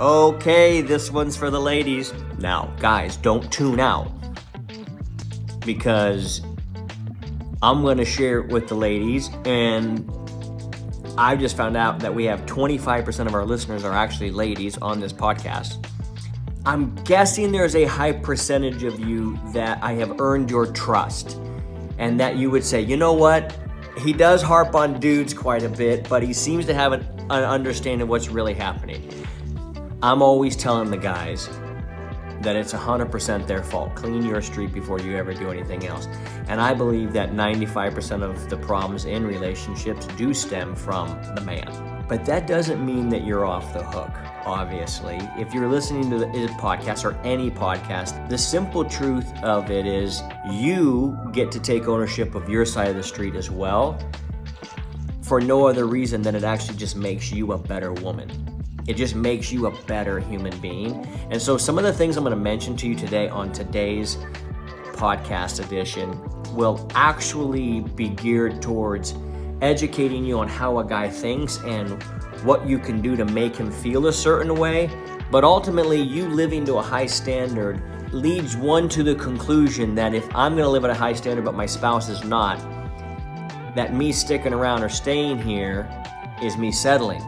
Okay, this one's for the ladies. Now, guys, don't tune out, because I'm going to share it with the ladies, and I just found out that we have 25% of our listeners are actually ladies on this podcast. I'm guessing there's a high percentage of you that I have earned your trust, and that you would say, you know what? He does harp on dudes quite a bit, but he seems to have an understanding of what's really happening. I'm always telling the guys that it's 100% their fault. Clean your street before you ever do anything else. And I believe that 95% of the problems in relationships do stem from the man. But that doesn't mean that you're off the hook, obviously. If you're listening to the podcast or any podcast, the simple truth of it is you get to take ownership of your side of the street as well, for no other reason than it actually just makes you a better woman. It just makes you a better human being. And so some of the things I'm going to mention to you today on today's podcast edition will actually be geared towards educating you on how a guy thinks and what you can do to make him feel a certain way. But ultimately, you living to a high standard leads one to the conclusion that if I'm going to live at a high standard but my spouse is not, that me sticking around or staying here is me settling.